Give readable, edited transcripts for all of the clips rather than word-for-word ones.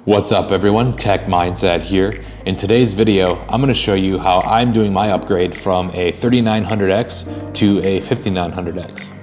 What's up everyone, Tech Mindset here. In today's video, I'm going to show you how I'm doing my upgrade from a 3900X to a 5900X.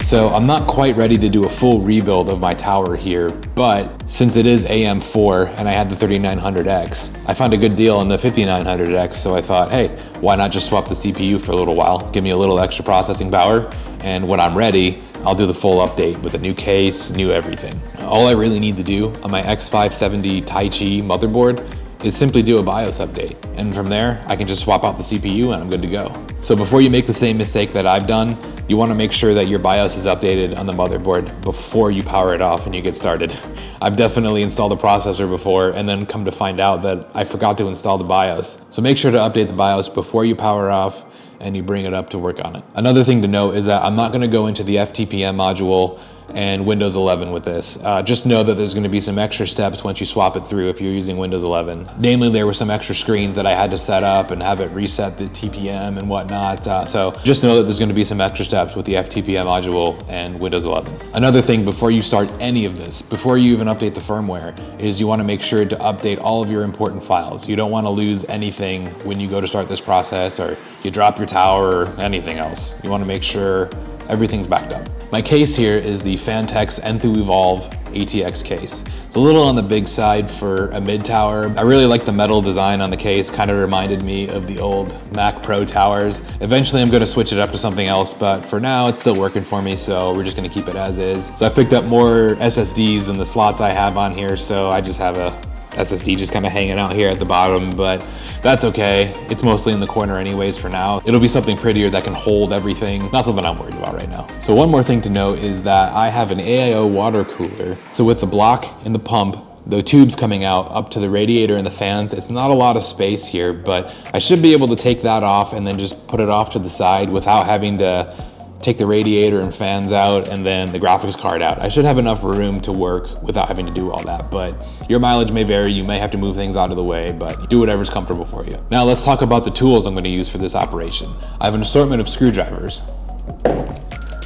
So I'm not quite ready to do a full rebuild of my tower here, but since it is AM4 and I had the 3900X, I found a good deal on the 5900X, so I thought, hey, why not just swap the CPU for a little while, give me a little extra processing power, and when I'm ready, I'll do the full update with a new case, new everything. All I really need to do on my X570 Taichi motherboard is simply do a BIOS update. And from there, I can just swap out the CPU and I'm good to go. So before you make the same mistake that I've done, you wanna make sure that your BIOS is updated on the motherboard before you power it off and you get started. I've definitely installed a processor before and then come to find out that I forgot to install the BIOS. So make sure to update the BIOS before you power off and you bring it up to work on it. Another thing to note is that I'm not gonna go into the fTPM module and Windows 11 with this. Just know that there's gonna be some extra steps once you swap it through if you're using Windows 11. Namely, there were some extra screens that I had to set up and have it reset the TPM and whatnot. So just know that there's gonna be some extra steps with the fTPM module and Windows 11. Another thing before you start any of this, before you even update the firmware, is you wanna make sure to update all of your important files. You don't wanna lose anything when you go to start this process or you drop your tower or anything else. You wanna make sure everything's backed up. My case here is the Phanteks EnthouEvolve ATX case. It's a little on the big side for a mid tower. I really like the metal design on the case, kind of reminded me of the old Mac Pro towers. Eventually I'm gonna switch it up to something else, but for now it's still working for me, so we're just gonna keep it as is. So I picked up more SSDs than the slots I have on here, so I just have a SSD just kind of hanging out here at the bottom, but that's okay. It's mostly in the corner anyways for now. It'll be something prettier that can hold everything. Not something I'm worried about right now. So one more thing to note is that I have an AIO water cooler. So with the block and the pump, the tubes coming out up to the radiator and the fans, it's not a lot of space here, but I should be able to take that off and then just put it off to the side without having to take the radiator and fans out and then the graphics card out. I should have enough room to work without having to do all that, but your mileage may vary. You may have to move things out of the way, but do whatever's comfortable for you. Now let's talk about the tools I'm gonna use for this operation. I have an assortment of screwdrivers.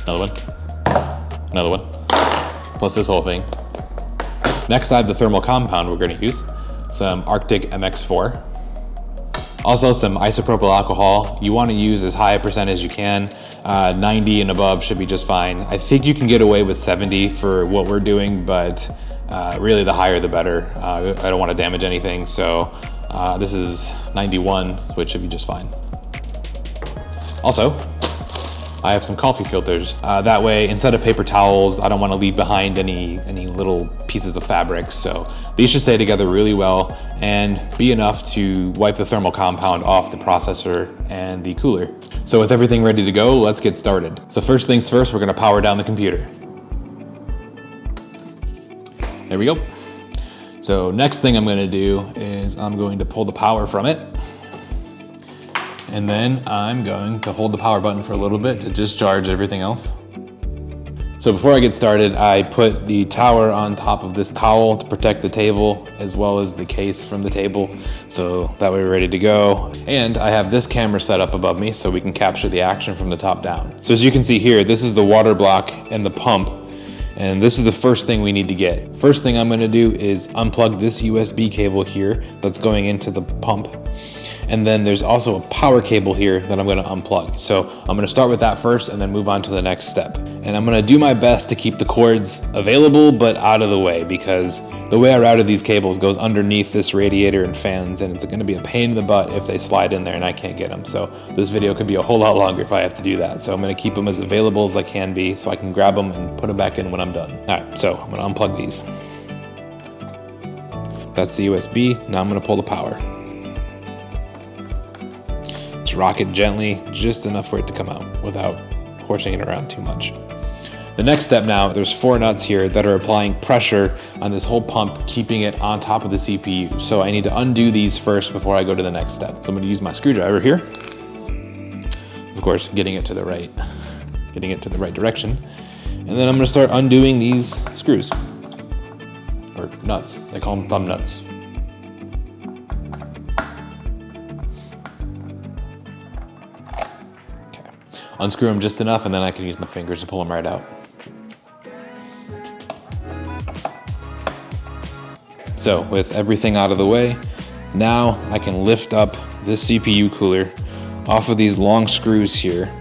Another one, plus this whole thing. Next, I have the thermal compound we're gonna use, some Arctic MX4. Also some isopropyl alcohol. You wanna use as high a percent as you can. 90 and above should be just fine. I think you can get away with 70 for what we're doing, but really the higher the better. I don't wanna damage anything, so this is 91, which should be just fine. Also, I have some coffee filters. That way, instead of paper towels, I don't wanna leave behind any little pieces of fabric, so these should stay together really well and be enough to wipe the thermal compound off the processor and the cooler. So with everything ready to go, let's get started. So first things first, we're gonna power down the computer. There we go. So next thing I'm gonna do is I'm going to pull the power from it. And then I'm going to hold the power button for a little bit to discharge everything else. So before I get started, I put the tower on top of this towel to protect the table as well as the case from the table. So that way we're ready to go. And I have this camera set up above me so we can capture the action from the top down. So as you can see here, this is the water block and the pump. And this is the first thing we need to get. First thing I'm gonna do is unplug this USB cable here that's going into the pump. And then there's also a power cable here that I'm gonna unplug. So I'm gonna start with that first and then move on to the next step. And I'm gonna do my best to keep the cords available but out of the way, because the way I routed these cables goes underneath this radiator and fans, and it's gonna be a pain in the butt if they slide in there and I can't get them. So this video could be a whole lot longer if I have to do that. So I'm gonna keep them as available as I can be so I can grab them and put them back in when I'm done. All right, so I'm gonna unplug these. That's the USB, now I'm gonna pull the power. Rock it gently, just enough for it to come out without horsing it around too much. The next step now, there's 4 nuts here that are applying pressure on this whole pump, keeping it on top of the CPU. So I need to undo these first before I go to the next step. So I'm gonna use my screwdriver here. Of course, getting it to the right direction. And then I'm gonna start undoing these screws, or nuts. They call them thumb nuts. Unscrew them just enough and then I can use my fingers to pull them right out. So with everything out of the way, now I can lift up this CPU cooler off of these long screws here,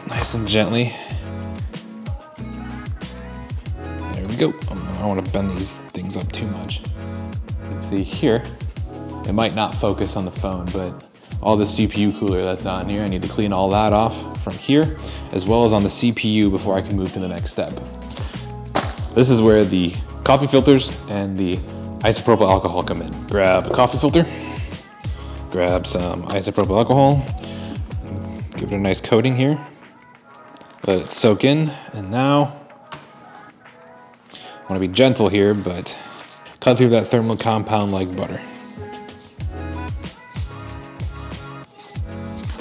nice and gently. There we go. I don't want to bend these things up too much. You can see here, it might not focus on the phone, but all the CPU cooler that's on here, I need to clean all that off from here, as well as on the CPU before I can move to the next step. This is where the coffee filters and the isopropyl alcohol come in. Grab a coffee filter, grab some isopropyl alcohol, give it a nice coating here, let it soak in, and now, I want to be gentle here, but cut through that thermal compound like butter.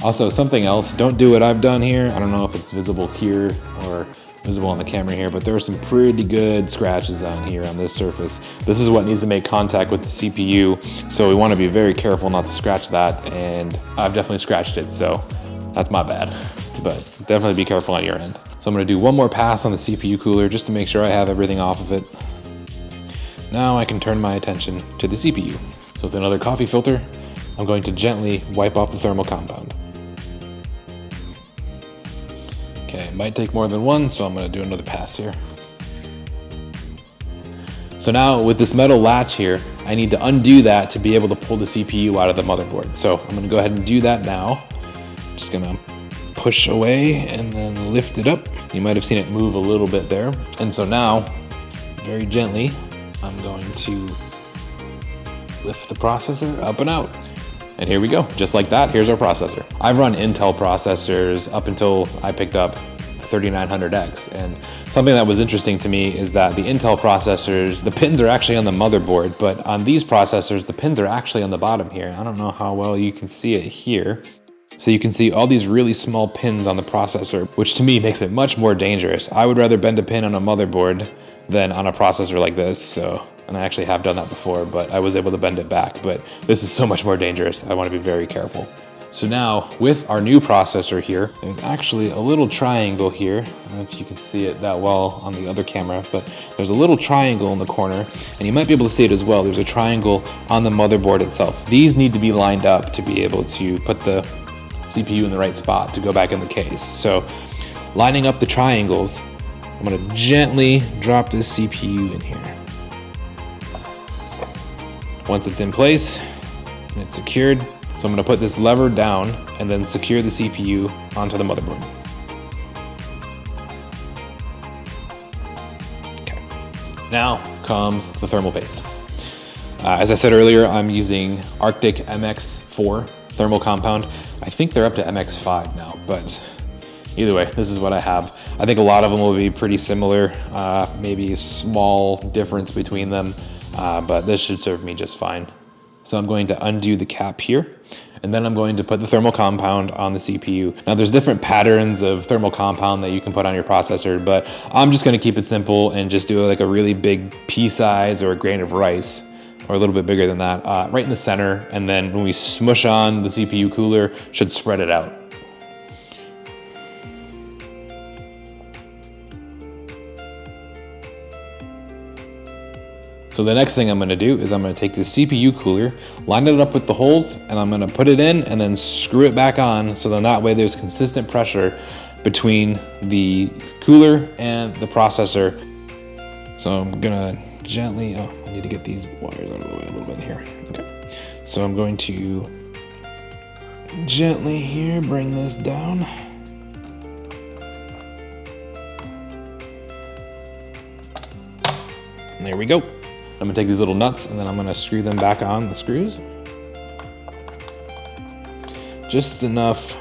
Also, something else, don't do what I've done here. I don't know if it's visible here or visible on the camera here, but there are some pretty good scratches on here on this surface. This is what needs to make contact with the CPU, so we want to be very careful not to scratch that, and I've definitely scratched it, so that's my bad. But definitely be careful on your end. So I'm going to do one more pass on the CPU cooler just to make sure I have everything off of it. Now I can turn my attention to the CPU. So with another coffee filter, I'm going to gently wipe off the thermal compound. Okay, it might take more than one, so I'm going to do another pass here. So now with this metal latch here, I need to undo that to be able to pull the CPU out of the motherboard. So I'm going to go ahead and do that now. Just going to push away and then lift it up. You might have seen it move a little bit there. And so now, very gently, I'm going to lift the processor up and out. And here we go, just like that, here's our processor. I've run Intel processors up until I picked up the 3900X, and something that was interesting to me is that the Intel processors, the pins are actually on the motherboard, but on these processors, the pins are actually on the bottom here. I don't know how well you can see it here. So you can see all these really small pins on the processor, which to me makes it much more dangerous. I would rather bend a pin on a motherboard than on a processor like this, and I actually have done that before, but I was able to bend it back, but this is so much more dangerous. I want to be very careful. So now with our new processor here, there's actually a little triangle here. I don't know if you can see it that well on the other camera, but there's a little triangle in the corner, and you might be able to see it as well. There's a triangle on the motherboard itself. These need to be lined up to be able to put the CPU in the right spot to go back in the case. So lining up the triangles, I'm going to gently drop this CPU in here. Once it's in place and it's secured, so I'm going to put this lever down and then secure the CPU onto the motherboard. Okay. Now comes the thermal paste. As I said earlier, I'm using Arctic MX4 thermal compound. I think they're up to MX5 now, but either way, this is what I have. I think a lot of them will be pretty similar, maybe a small difference between them, but this should serve me just fine. So I'm going to undo the cap here, and then I'm going to put the thermal compound on the CPU. Now there's different patterns of thermal compound that you can put on your processor, but I'm just gonna keep it simple and just do like a really big pea size or a grain of rice, or a little bit bigger than that, right in the center, and then when we smush on the CPU cooler, should spread it out. So the next thing I'm gonna do is I'm gonna take the CPU cooler, line it up with the holes, and I'm gonna put it in and then screw it back on, so then that way there's consistent pressure between the cooler and the processor. So I'm gonna gently, I need to get these wires out of the way a little bit here. Okay, so I'm going to gently here bring this down. And there we go. I'm gonna take these little nuts and then I'm gonna screw them back on the screws. Just enough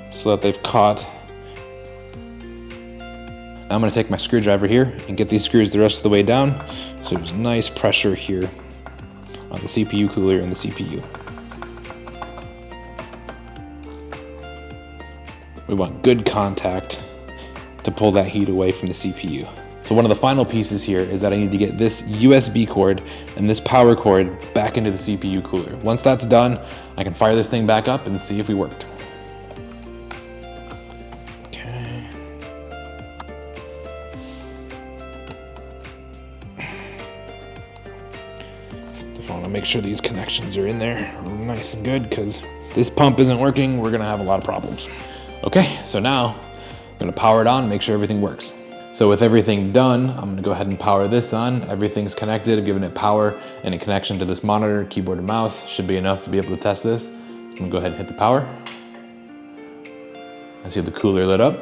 so that they've caught. I'm gonna take my screwdriver here and get these screws the rest of the way down, so there's nice pressure here on the CPU cooler and the CPU. We want good contact to pull that heat away from the CPU. So one of the final pieces here is that I need to get this USB cord and this power cord back into the CPU cooler. Once that's done, I can fire this thing back up and see if we worked. I want to make sure these connections are in there nice and good, because this pump isn't working, we're gonna have a lot of problems. Okay, so now I'm gonna power it on, make sure everything works. So with everything done, I'm gonna go ahead and power this on. Everything's connected, I've given it power and a connection to this monitor, keyboard and mouse. Should be enough to be able to test this. I'm gonna go ahead and hit the power. I see the cooler lit up.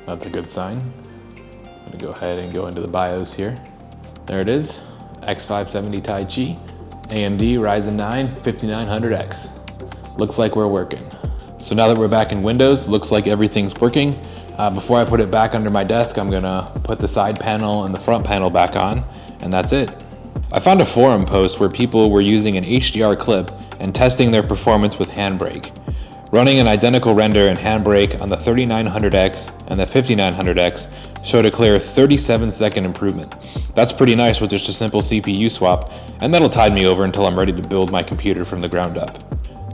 That's a good sign. I'm gonna go ahead and go into the BIOS here. There it is, X570 Taichi, AMD Ryzen 9 5900X. Looks like we're working. So now that we're back in Windows, looks like everything's working. Before I put it back under my desk, I'm gonna put the side panel and the front panel back on, and that's it. I found a forum post where people were using an HDR clip and testing their performance with Handbrake. Running an identical render in Handbrake on the 3900X and the 5900X showed a clear 37-second improvement. That's pretty nice with just a simple CPU swap, and that'll tide me over until I'm ready to build my computer from the ground up.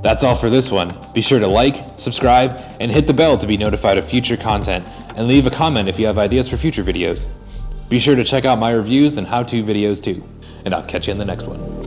That's all for this one. Be sure to like, subscribe, and hit the bell to be notified of future content, and leave a comment if you have ideas for future videos. Be sure to check out my reviews and how-to videos too, and I'll catch you in the next one.